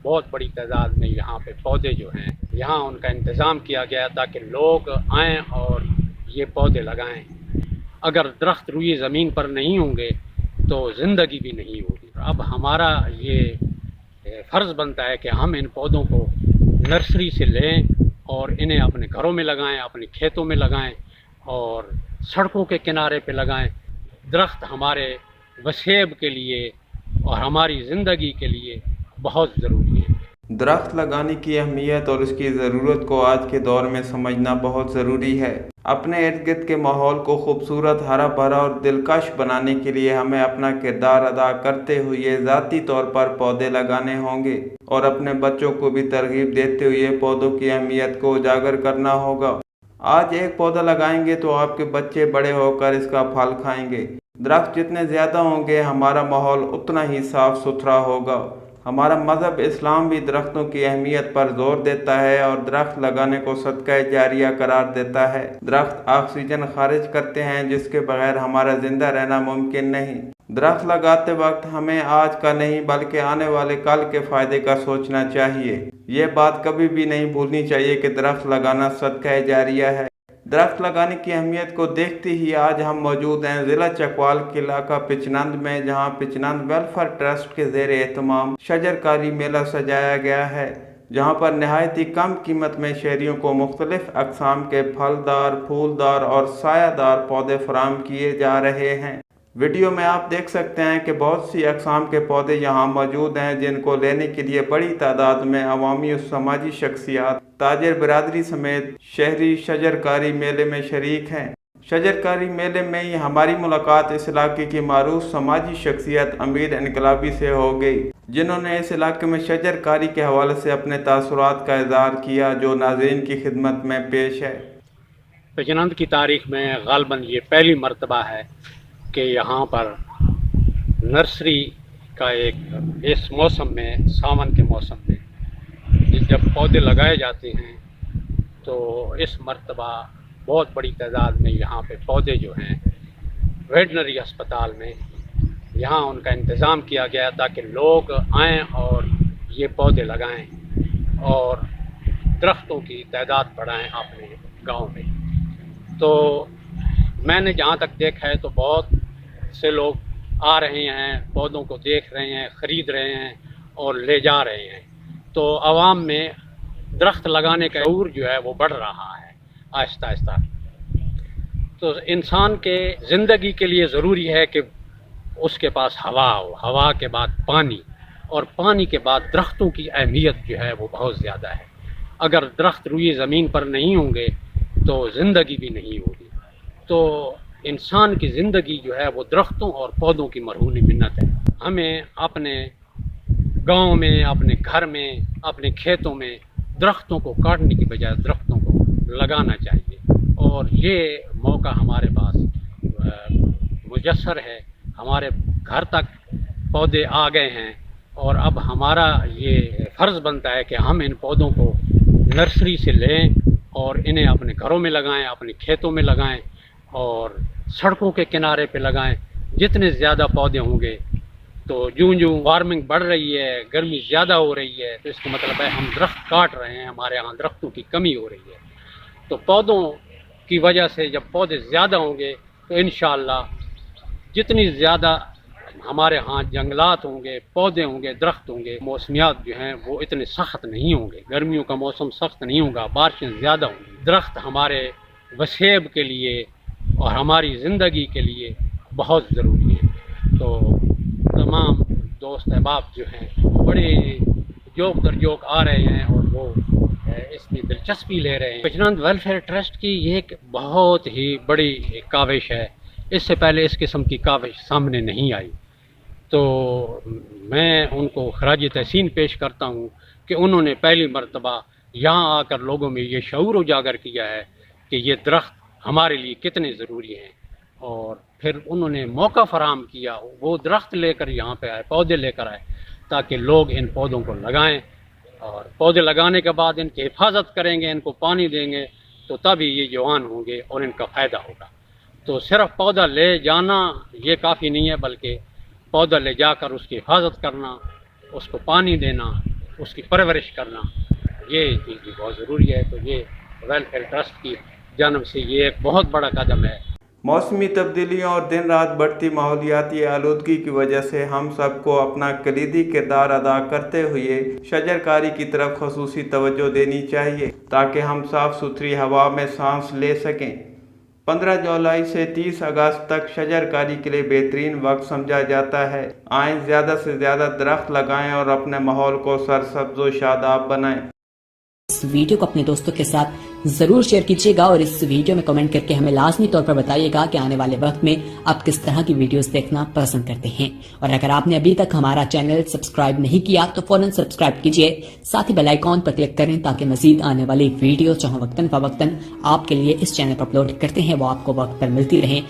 بہت بڑی تعداد میں یہاں پہ پودے جو ہیں یہاں ان کا انتظام کیا گیا تاکہ لوگ آئیں اور یہ پودے لگائیں۔ اگر درخت روئی زمین پر نہیں ہوں گے تو زندگی بھی نہیں ہوگی۔ اب ہمارا یہ فرض بنتا ہے کہ ہم ان پودوں کو نرسری سے لیں اور انہیں اپنے گھروں میں لگائیں، اپنے کھیتوں میں لگائیں اور سڑکوں کے کنارے پہ لگائیں۔ درخت ہمارے وسیب کے لیے اور ہماری زندگی کے لیے بہت ضروری ہے۔ درخت لگانے کی اہمیت اور اس کی ضرورت کو آج کے دور میں سمجھنا بہت ضروری ہے۔ اپنے ارد گرد کے ماحول کو خوبصورت، ہرا بھرا اور دلکش بنانے کے لیے ہمیں اپنا کردار ادا کرتے ہوئے ذاتی طور پر پودے لگانے ہوں گے اور اپنے بچوں کو بھی ترغیب دیتے ہوئے پودوں کی اہمیت کو اجاگر کرنا ہوگا۔ آج ایک پودا لگائیں گے تو آپ کے بچے بڑے ہو کر اس کا پھل کھائیں گے۔ درخت جتنے زیادہ ہوں گے ہمارا ماحول اتنا ہی صاف ستھرا ہوگا۔ ہمارا مذہب اسلام بھی درختوں کی اہمیت پر زور دیتا ہے اور درخت لگانے کو صدقہ جاریہ قرار دیتا ہے۔ درخت آکسیجن خارج کرتے ہیں جس کے بغیر ہمارا زندہ رہنا ممکن نہیں۔ درخت لگاتے وقت ہمیں آج کا نہیں بلکہ آنے والے کل کے فائدے کا سوچنا چاہیے۔ یہ بات کبھی بھی نہیں بھولنی چاہیے کہ درخت لگانا صدقہ جاریہ ہے۔ درخت لگانے کی اہمیت کو دیکھتے ہی آج ہم موجود ہیں ضلع چکوال کے علاقہ پچنند میں، جہاں پچنند ویلفیئر ٹرسٹ کے زیر اہتمام شجرکاری میلہ سجایا گیا ہے، جہاں پر نہایت ہی کم قیمت میں شہریوں کو مختلف اقسام کے پھلدار، پھولدار اور سایہ دار پودے فراہم کیے جا رہے ہیں۔ ویڈیو میں آپ دیکھ سکتے ہیں کہ بہت سی اقسام کے پودے یہاں موجود ہیں، جن کو لینے کے لیے بڑی تعداد میں عوامی و سماجی شخصیات، تاجر برادری سمیت شہری شجرکاری میلے میں شریک ہیں۔ شجرکاری میلے میں ہی ہماری ملاقات اس علاقے کی معروف سماجی شخصیت امیر انقلابی سے ہو گئی، جنہوں نے اس علاقے میں شجرکاری کے حوالے سے اپنے تاثرات کا اظہار کیا، جو ناظرین کی خدمت میں پیش ہے۔ پچنند کی تاریخ میں غالباً یہ پہلی مرتبہ ہے کہ یہاں پر نرسری کا ایک اس موسم میں، ساون کے موسم میں جب پودے لگائے جاتے ہیں تو اس مرتبہ بہت بڑی تعداد میں یہاں پہ پودے جو ہیں ویٹنری ہسپتال میں یہاں ان کا انتظام کیا گیا تاکہ لوگ آئیں اور یہ پودے لگائیں اور درختوں کی تعداد بڑھائیں اپنے گاؤں میں۔ تو میں نے جہاں تک دیکھا ہے تو بہت سے لوگ آ رہے ہیں، پودوں کو دیکھ رہے ہیں، خرید رہے ہیں اور لے جا رہے ہیں۔ تو عوام میں درخت لگانے کا شعور جو ہے وہ بڑھ رہا ہے آہستہ آہستہ۔ تو انسان کے زندگی کے لیے ضروری ہے کہ اس کے پاس ہوا ہو، ہوا کے بعد پانی، اور پانی کے بعد درختوں کی اہمیت جو ہے وہ بہت زیادہ ہے۔ اگر درخت روئی زمین پر نہیں ہوں گے تو زندگی بھی نہیں ہوگی۔ تو انسان کی زندگی جو ہے وہ درختوں اور پودوں کی مرہون منت ہے۔ ہمیں اپنے گاؤں میں، اپنے گھر میں، اپنے کھیتوں میں درختوں کو کاٹنے کی بجائے درختوں کو لگانا چاہیے، اور یہ موقع ہمارے پاس میسر ہے۔ ہمارے گھر تک پودے آ گئے ہیں اور اب ہمارا یہ فرض بنتا ہے کہ ہم ان پودوں کو نرسری سے لیں اور انہیں اپنے گھروں میں لگائیں، اپنے کھیتوں میں لگائیں اور سڑکوں کے کنارے پہ لگائیں۔ جتنے زیادہ پودے ہوں گے تو جوں وارمنگ بڑھ رہی ہے، گرمی زیادہ ہو رہی ہے، تو اس کا مطلب ہے ہم درخت کاٹ رہے ہیں، ہمارے یہاں درختوں کی کمی ہو رہی ہے۔ تو پودوں کی وجہ سے جب پودے زیادہ ہوں گے تو انشاءاللہ جتنی زیادہ ہمارے ہاں جنگلات ہوں گے، پودے ہوں گے، درخت ہوں گے، موسمیات جو ہیں وہ اتنے سخت نہیں ہوں گے، گرمیوں کا موسم سخت نہیں ہوگا، بارشیں زیادہ ہوں گی۔ درخت ہمارے وسیب کے لیے اور ہماری زندگی کے لیے بہت ضروری ہے۔ تو تمام دوست احباب جو ہیں بڑے جوک در جوک آ رہے ہیں اور وہ اس میں دلچسپی لے رہے ہیں۔ پچنند ویلفیئر ٹرسٹ کی یہ ایک بہت ہی بڑی کاوش ہے، اس سے پہلے اس قسم کی کاوش سامنے نہیں آئی۔ تو میں ان کو خراج تحسین پیش کرتا ہوں کہ انہوں نے پہلی مرتبہ یہاں آ کر لوگوں میں یہ شعور اجاگر کیا ہے کہ یہ درخت ہمارے لیے کتنے ضروری ہیں، اور پھر انہوں نے موقع فراہم کیا، وہ درخت لے کر یہاں پہ آئے، پودے لے کر آئے تاکہ لوگ ان پودوں کو لگائیں، اور پودے لگانے کے بعد ان کی حفاظت کریں گے، ان کو پانی دیں گے تو تبھی یہ جوان ہوں گے اور ان کا فائدہ ہوگا۔ تو صرف پودا لے جانا یہ کافی نہیں ہے، بلکہ پودا لے جا کر اس کی حفاظت کرنا، اس کو پانی دینا اس کی پرورش کرنا، یہ چیز بھی بہت ضروری ہے. تو یہ ویلفیئر ٹرسٹ کی جانب سے یہ ایک بہت بڑا قدم ہے. موسمی تبدیلیوں اور دن رات بڑھتی ماحولیاتی آلودگی کی وجہ سے ہم سب کو اپنا کلیدی کردار ادا کرتے ہوئے شجر کاری کی طرف خصوصی توجہ دینی چاہیے تاکہ ہم صاف ستھری ہوا میں سانس لے سکیں. 15 جولائی سے 30 اگست تک شجر کاری کے لیے بہترین وقت سمجھا جاتا ہے. آئیں زیادہ سے زیادہ درخت لگائیں اور اپنے ماحول کو سرسبز و شاداب بنائیں. اس ویڈیو کو اپنے دوستوں کے ساتھ ضرور شیئر کیجیے گا اور اس ویڈیو میں کمنٹ کر کے ہمیں لازمی طور پر بتائیے گا کہ آنے والے وقت میں آپ کس طرح کی ویڈیوز دیکھنا پسند کرتے ہیں. اور اگر آپ نے ابھی تک ہمارا چینل سبسکرائب نہیں کیا تو فوراً سبسکرائب کیجیے، ساتھ ہی بیل آئیکن پر کلک کریں تاکہ مزید آنے والی ویڈیو جو وقتاً فوقتاً آپ کے لیے اس چینل پر اپلوڈ کرتے ہیں وہ آپ کو وقت پر ملتی رہیں.